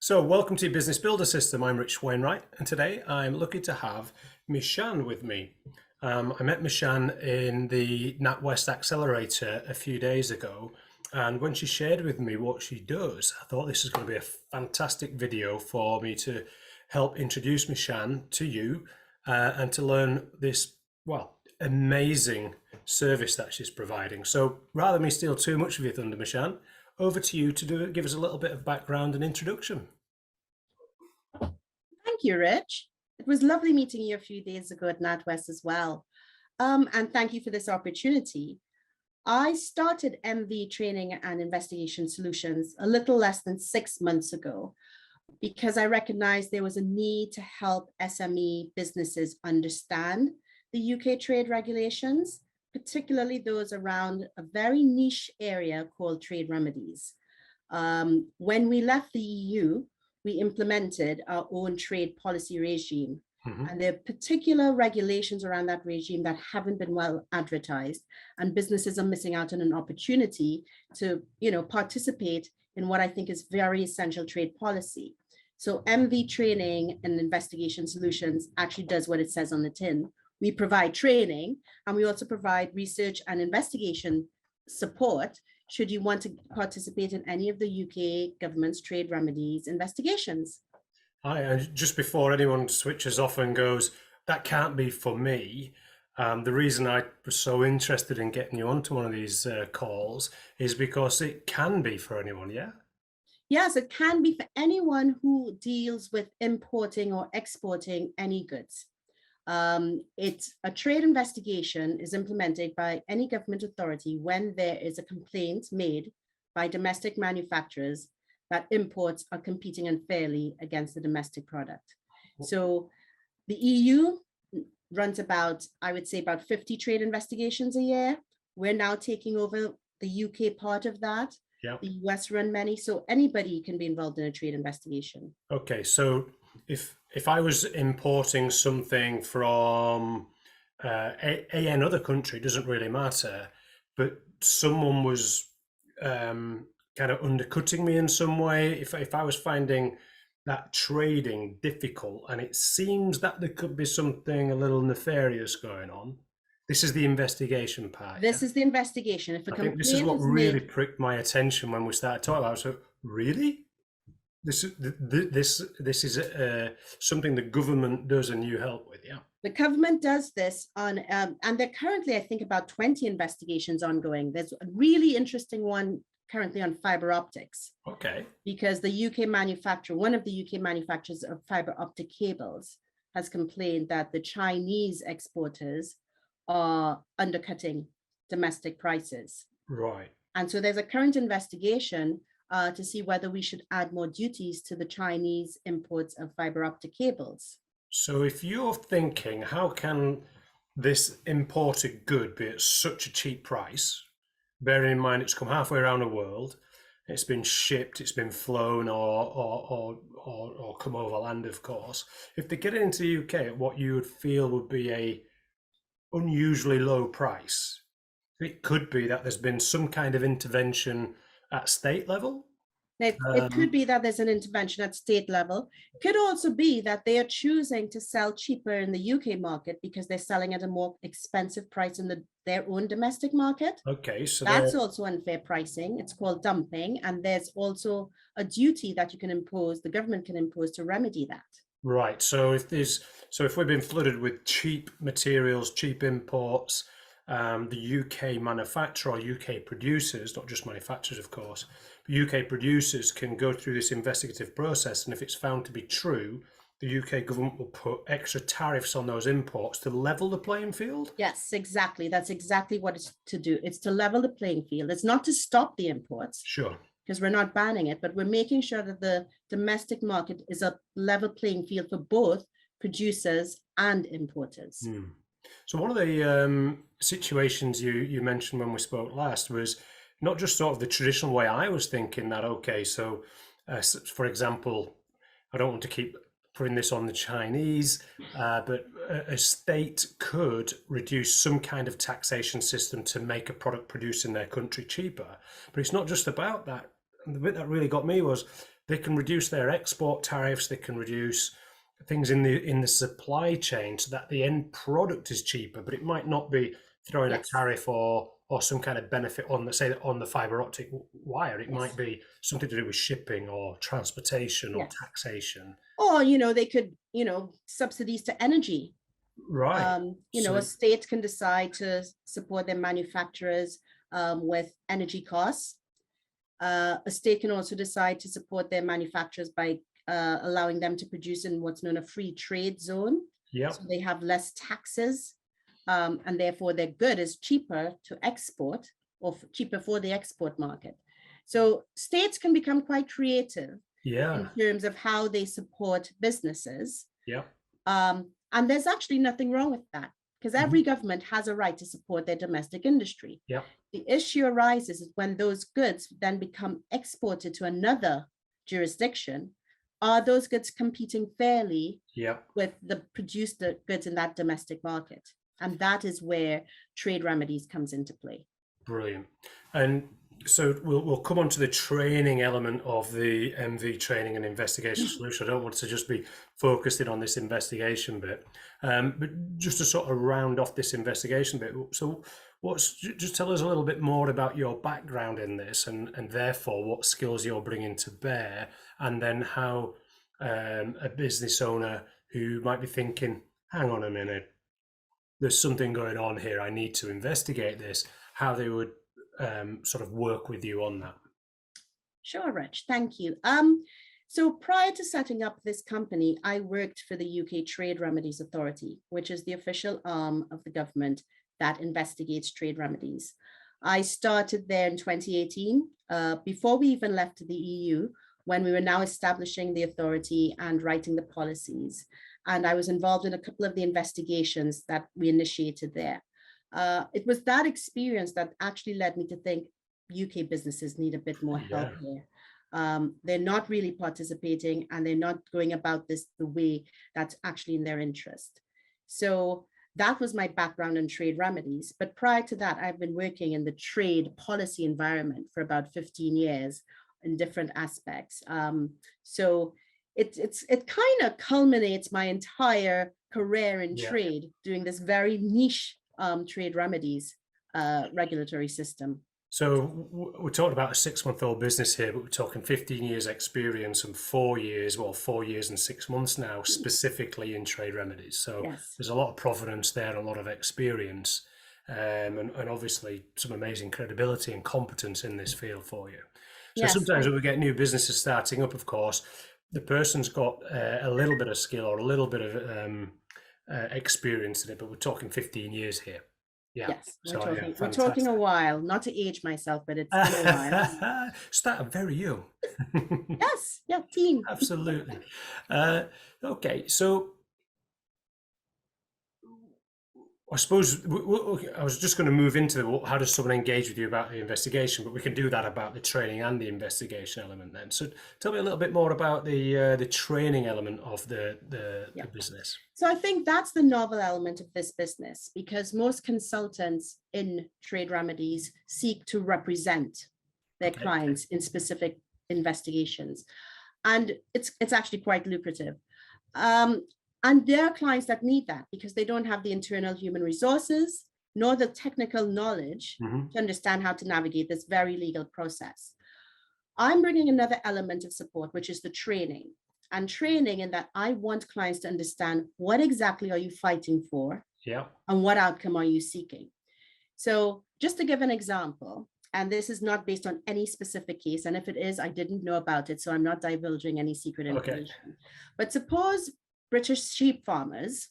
So welcome to Business Builder System. I'm Rich Wainwright, and today I'm lucky to have Michanne with me. I met Michanne in the NatWest Accelerator a few days ago, and when she shared with me what she does, I thought this is going to be a fantastic video for me to help introduce Michanne to you and to learn this, well, amazing service that she's providing. So rather than me steal too much of your thunder, Michanne, over to you to give us a little bit of background and introduction. Thank you, Rich. It was lovely meeting you a few days ago at NatWest as well. And thank you for this opportunity. I started MV Training and Investigation Solutions a little less than 6 months ago because I recognized there was a need to help SME businesses understand the UK trade regulations, particularly those around a very niche area called trade remedies. When we left the EU, we implemented our own trade policy regime. And there are particular regulations around that regime that haven't been well advertised, and businesses are missing out on an opportunity to, participate in what I think is very essential trade policy. So MV Training and Investigation Solutions actually does what it says on the tin. We provide training, and we also provide research and investigation support should you want to participate in any of the UK government's trade remedies investigations. Hi, and just before anyone switches off and goes, that can't be for me, the reason I was so interested in getting you onto one of these calls is because it can be for anyone, yeah? Yes, it can be for anyone who deals with importing or exporting any goods. It's a trade investigation is implemented by any government authority when there is a complaint made by domestic manufacturers that imports are competing unfairly against the domestic product. So the EU runs about, I would say, about 50 trade investigations a year. We're now taking over the UK part of that. Yeah. The US run many, so anybody can be involved in a trade investigation. Okay, so if I was importing something from another country, doesn't really matter, but someone was kind of undercutting me in some way, if I was finding that trading difficult and it seems that there could be something a little nefarious going on, this is the investigation part. This is the investigation. If a I think complaint this is what is really made, pricked my attention when we started talking about it. So really? This is something the government does and you help with, yeah? the government does this on, and there are currently, I think, about 20 investigations ongoing. There's a really interesting one currently on fiber optics. Okay. Because the UK manufacturer, one of the UK manufacturers of fiber optic cables, has complained that the Chinese exporters are undercutting domestic prices. Right. And so there's a current investigation to see whether we should add more duties to the Chinese imports of fiber optic cables. So if you're thinking, how can this imported good be at such a cheap price, bearing in mind it's come halfway around the world, it's been shipped, it's been flown or come over land, of course. If they get it into the UK at what you would feel would be a unusually low price, it could be that there's been some kind of intervention at state level. Now, it could be that there's an intervention at state level. It could also be that they are choosing to sell cheaper in the UK market because they're selling at a more expensive price in their own domestic market. Okay, so that's also unfair pricing. It's called dumping. And there's also a duty that you can impose, the government can impose to remedy that. Right. So if we've been flooded with cheap materials, cheap imports, the UK manufacturer or UK producers, not just manufacturers, of course, but UK producers can go through this investigative process, and if it's found to be true, the UK government will put extra tariffs on those imports to level the playing field? Yes, exactly. That's exactly what it's to do. It's to level the playing field. It's not to stop the imports. Sure. Because we're not banning it, but we're making sure that the domestic market is a level playing field for both producers and importers. So one of the situations you mentioned when we spoke last was not just sort of the traditional way I was thinking that, okay, so for example, I don't want to keep putting this on the Chinese, but a state could reduce some kind of taxation system to make a product produced in their country cheaper. But it's not just about that. And the bit that really got me was they can reduce their export tariffs, they can reduce things in the supply chain so that the end product is cheaper, but it might not be throwing a Yes, tariff or some kind of benefit on the, say, on the fiber optic wire. It might yes, be something to do with shipping or transportation or yes. taxation. Or, they could, subsidies to energy. Right. A So state can decide to support their manufacturers with energy costs. A state can also decide to support their manufacturers by allowing them to produce in what's known a free trade zone. yeah, So they have less taxes, and therefore their good is cheaper to export or cheaper for the export market. So states can become quite creative yeah, in terms of how they support businesses. yeah. And there's actually nothing wrong with that, because every government has a right to support their domestic industry. Yeah. The issue arises when those goods then become exported to another jurisdiction. Are those goods competing fairly Yeah. with the produced goods in that domestic market? And that is where trade remedies comes into play. Brilliant. And so we'll come on to the training element of the MV training and investigation solution. I don't want to just be focusing on this investigation bit, but just to sort of round off this investigation bit. So just tell us a little bit more about your background in this and therefore what skills you're bringing to bear, and then how a business owner who might be thinking, hang on a minute, there's something going on here, I need to investigate this, how they would sort of work with you on that. Sure, Rich, thank you. So prior to setting up this company, I worked for the UK Trade Remedies Authority, which is the official arm of the government that investigates trade remedies. I started there in 2018, before we even left the EU, when we were now establishing the authority and writing the policies. And I was involved in a couple of the investigations that we initiated there. It was that experience that actually led me to think UK businesses need a bit more help here. They're not really participating and they're not going about this the way that's actually in their interest. So that was my background in trade remedies. But prior to that, I've been working in the trade policy environment for about 15 years in different aspects. So it kind of culminates my entire career in trade, doing this very niche trade remedies regulatory system. So we're talking about a 6-month-old business here, but we're talking 15 years experience and 4 years, well, 4 years and 6 months now, specifically in trade remedies. So there's a lot of provenance there, a lot of experience, and obviously some amazing credibility and competence in this field for you. So sometimes when we get new businesses starting up, of course, the person's got a little bit of skill or a little bit of experience in it, but we're talking 15 years here. Yeah. Yes, we're talking a while, not to age myself, but it's been a while. Start very young. Yes, yeah, teen. Absolutely. Okay, so I suppose I was just going to move into how does someone engage with you about the investigation, but we can do that about the training and the investigation element then. So tell me a little bit more about the training element of the business. So I think that's the novel element of this business, because most consultants in trade remedies seek to represent their clients in specific investigations, and it's actually quite lucrative. And there are clients that need that because they don't have the internal human resources nor the technical knowledge to understand how to navigate this very legal process. I'm bringing another element of support, which is the training. And training in that I want clients to understand what exactly are you fighting for, and what outcome are you seeking. So just to give an example, and this is not based on any specific case, and if it is, I didn't know about it, so I'm not divulging any secret information. But suppose British sheep farmers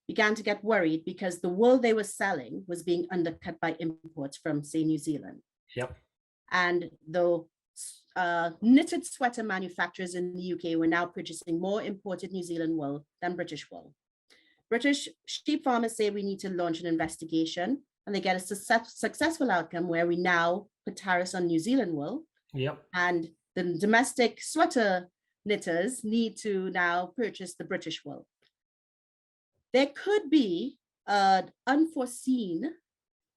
began to get worried because the wool they were selling was being undercut by imports from, say, New Zealand. And the knitted sweater manufacturers in the UK were now purchasing more imported New Zealand wool than British wool. British sheep farmers say we need to launch an investigation, and they get a successful outcome where we now put tariffs on New Zealand wool. And the domestic sweater knitters need to now purchase the British wool. There could be an unforeseen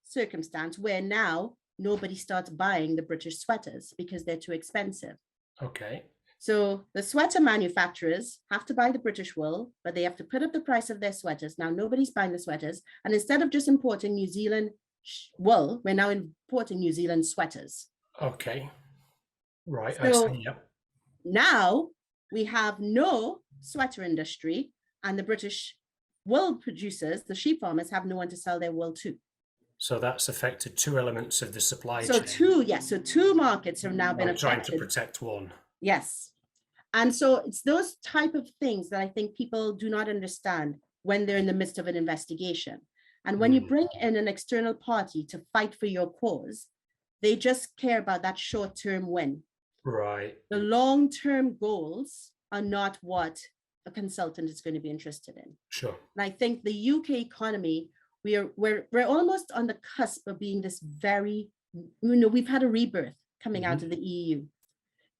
circumstance where now nobody starts buying the British sweaters because they're too expensive. Okay. So the sweater manufacturers have to buy the British wool, but they have to put up the price of their sweaters. Now nobody's buying the sweaters. And instead of just importing New Zealand wool, we're now importing New Zealand sweaters. Okay. Right. I So see. Yep. now we have no sweater industry, and the British wool producers, the sheep farmers, have no one to sell their wool to. So that's affected two elements of the supply So chain. so two markets have now been By trying to affected. protect one. Yes. And so it's those type of things that I think people do not understand when they're in the midst of an investigation. And when you bring in an external party to fight for your cause, they just care about that short-term win. Right. The long-term goals are not what a consultant is going to be interested in. Sure. And I think the UK economy, we're almost on the cusp of being this very, we've had a rebirth coming out of the EU.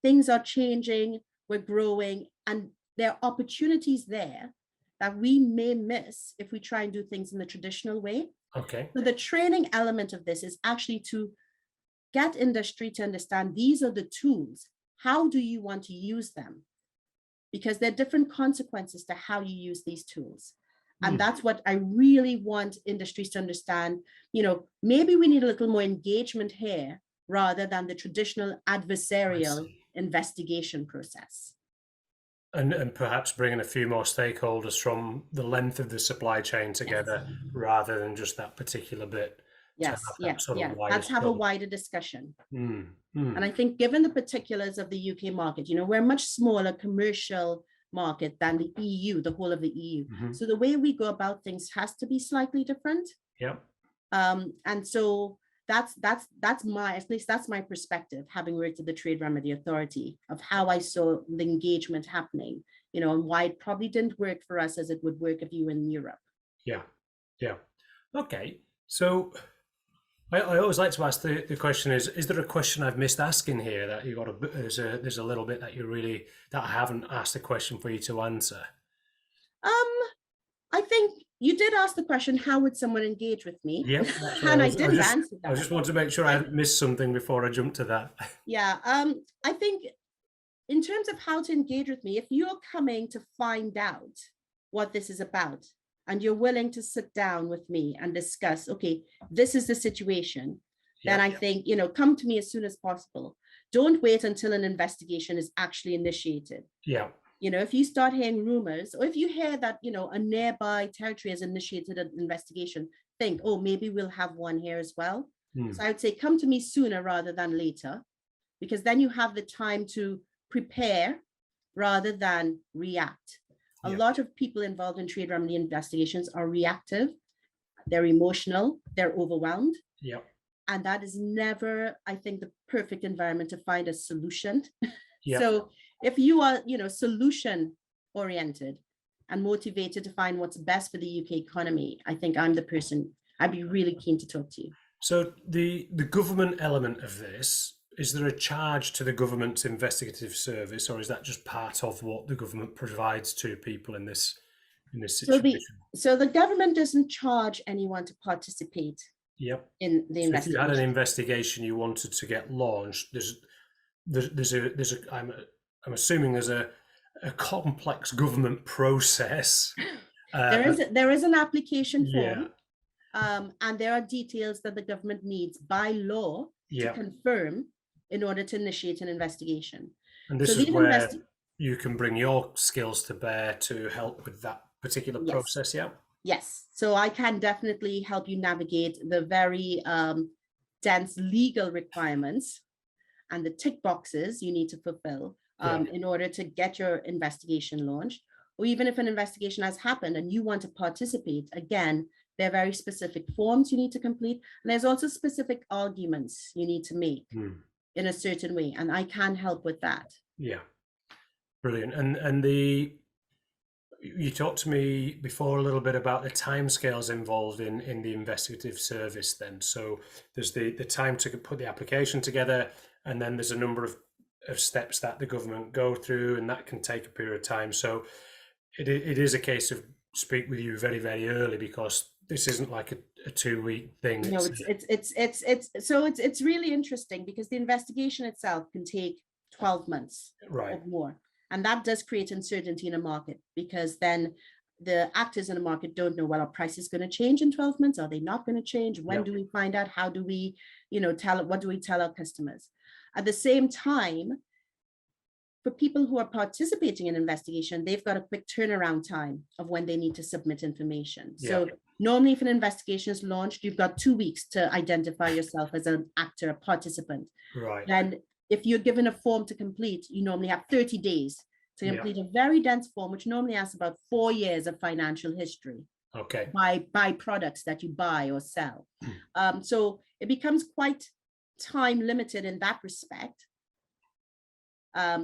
Things are changing, we're growing, and there are opportunities there that we may miss if we try and do things in the traditional way. Okay. So the training element of this is actually to get industry to understand these are the tools. How do you want to use them? Because there are different consequences to how you use these tools. And that's what I really want industries to understand. Maybe we need a little more engagement here rather than the traditional adversarial investigation process. And perhaps bringing a few more stakeholders from the length of the supply chain together rather than just that particular bit. Yes, let's have a wider discussion. And I think given the particulars of the UK market, we're a much smaller commercial market than the EU, the whole of the EU. So the way we go about things has to be slightly different. Yeah. And so that's my perspective, having worked at the Trade Remedy Authority, of how I saw the engagement happening, and why it probably didn't work for us as it would work if you were in Europe. Yeah. Okay. So I always like to ask the question is there a question I've missed asking here that you got there's a little bit that that I haven't asked a question for you to answer? I think you did ask the question, how would someone engage with me? Yep. And I didn't answer that. I just want to make sure I haven't missed something before I jump to that. Yeah. I think in terms of how to engage with me, if you're coming to find out what this is about and you're willing to sit down with me and discuss, okay, this is the situation, then I think, come to me as soon as possible. Don't wait until an investigation is actually initiated. Yeah. If you start hearing rumors, or if you hear that, a nearby territory has initiated an investigation, think, oh, maybe we'll have one here as well. So I would say come to me sooner rather than later, because then you have the time to prepare rather than react. A lot of people involved in trade remedy investigations are reactive, they're emotional, they're overwhelmed. Yeah. And that is never, I think, the perfect environment to find a solution. Yeah. So if you are, solution oriented and motivated to find what's best for the UK economy, I think I'm the person I'd be really keen to talk to you. So the government element of this, is there a charge to the government's investigative service, or is that just part of what the government provides to people in this situation? So the government doesn't charge anyone to participate. Yep. In the investigation. If you had an investigation you wanted to get launched, I'm assuming there's a complex government process. There is an application form, and there are details that the government needs by law to confirm in order to initiate an investigation. And this is where you can bring your skills to bear to help with that particular process. Yeah. Yes, so I can definitely help you navigate the very dense legal requirements and the tick boxes you need to fulfill in order to get your investigation launched. Or even if an investigation has happened and you want to participate, again, there are very specific forms you need to complete. And there's also specific arguments you need to make in a certain way. And I can help with that. Yeah. Brilliant. And you talked to me before a little bit about the timescales involved in the investigative service then. So there's the time to put the application together, and then there's a number of steps that the government go through, and that can take a period of time. So it is a case of speak with you very, very early, because this isn't like a 2-week thing. No, it's really interesting, because the investigation itself can take 12 months Right. or more. And that does create uncertainty in a market, because then the actors in the market don't know, well, our price is going to change in 12 months. Are they not going to change? When do we find out? How do we, what do we tell our customers? At the same time, for people who are participating in investigation, they've got a quick turnaround time of when they need to submit information. So normally if an investigation is launched, you've got 2 weeks to identify yourself as an actor, a participant. Right. And if you're given a form to complete, you normally have 30 days to complete a very dense form, which normally asks about 4 years of financial history. Okay. By products that you buy or sell. So it becomes quite time limited in that respect.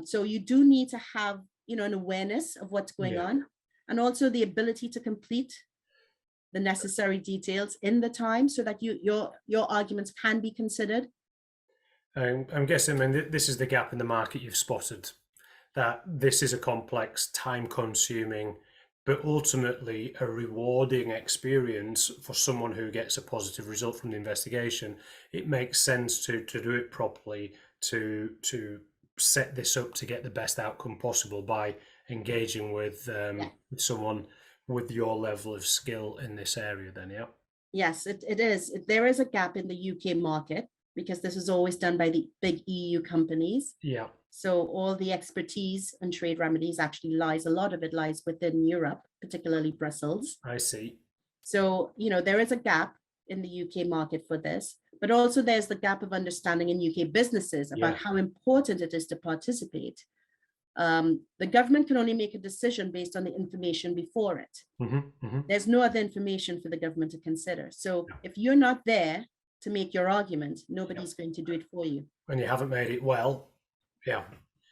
So you do need to have, an awareness of what's going on, and also the ability to complete the necessary details in the time so that your arguments can be considered. I'm guessing, this is the gap in the market you've spotted, that this is a complex, time-consuming, but ultimately a rewarding experience for someone who gets a positive result from the investigation. It makes sense to do it properly, to set this up to get the best outcome possible by engaging with someone with your level of skill in this area then. Yes, it is. There is a gap in the UK market because this is always done by the big EU companies. So all the expertise and trade remedies actually lies, a lot of it lies within Europe, particularly Brussels. I see. So, there is a gap in the UK market for this, but also there's the gap of understanding in UK businesses about how important it is to participate. The government can only make a decision based on the information before it. There's no other information for the government to consider. So if you're not there to make your argument, nobody's going to do it for you. And you haven't made it well.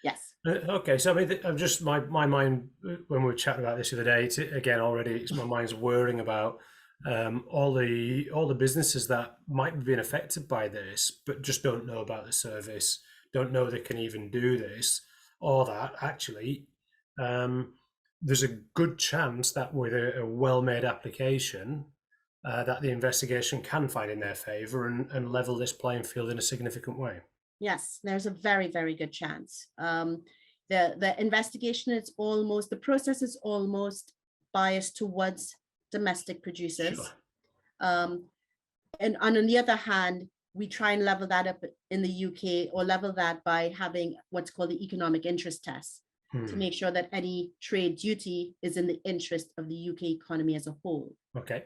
Yes. Okay, so I'm just my mind, when we were chatting about this the other day, again already my mind's whirring about all the businesses that might be being affected by this, but just don't know about the service, don't know they can even do this, or that actually there's a good chance that with a well-made application that the investigation can find in their favor and level this playing field in a significant way. Yes, there's a very, very good chance. The investigation is the process is almost biased towards domestic producers. And on the other hand, we try and level that up in the UK, or level that by having what's called the economic interest test to make sure that any trade duty is in the interest of the UK economy as a whole. Okay.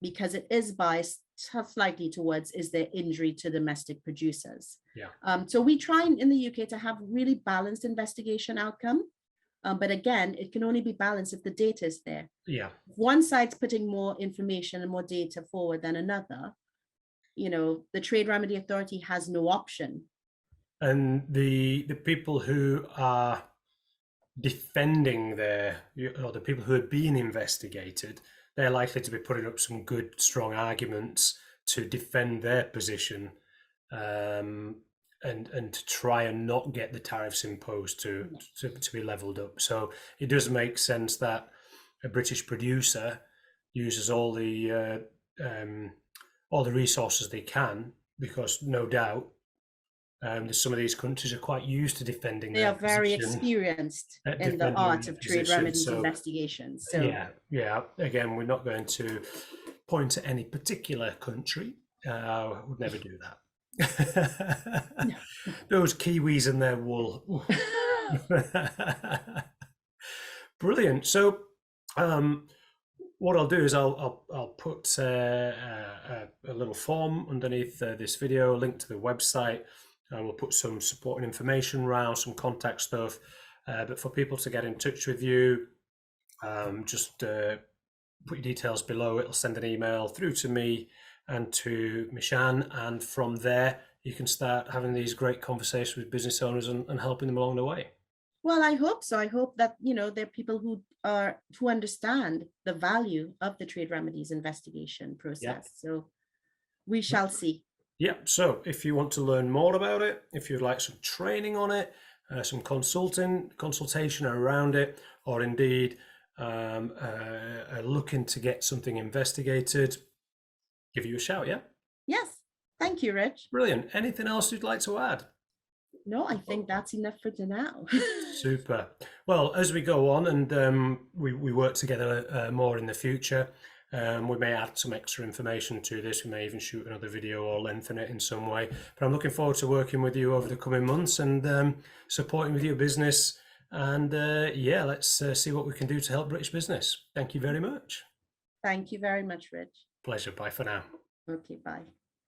Because it is biased slightly towards, is there injury to domestic producers? So we try in the UK to have really balanced investigation outcome. But again, it can only be balanced if the data is there. If one side's putting more information and more data forward than another, the Trade Remedy Authority has no option. And the people who are defending or the people who are being investigated, they're likely to be putting up some good, strong arguments to defend their position, and to try and not get the tariffs imposed to be leveled up. So it does make sense that a British producer uses all the resources they can, because no doubt some of these countries are quite used to defending. They are very experienced in the art of trade remedies investigations. So again, we're not going to point at any particular country. Would never do that. No. Those Kiwis and their wool. Brilliant. So what I'll do is I'll put a little form underneath this video, a link to the website. We'll put some supporting information around, some contact stuff. But for people to get in touch with you, just put your details below. It'll send an email through to me and to Michanne, and from there you can start having these great conversations with business owners and helping them along the way. Well, I hope so. I hope that there are people who understand the value of the trade remedies investigation process. So we shall see. So if you want to learn more about it, if you'd like some training on it, some consultation around it, or indeed looking to get something investigated, give you a shout. Yes. Thank you, Rich. Brilliant. Anything else you'd like to add? No, I think that's enough for now. Super. Well, as we go on and we work together more in the future, we may add some extra information to this. We may even shoot another video or lengthen it in some way. But I'm looking forward to working with you over the coming months and supporting with your business. And yeah, let's see what we can do to help British business. Thank you very much. Thank you very much, Rich. Pleasure. Bye for now. Okay, bye.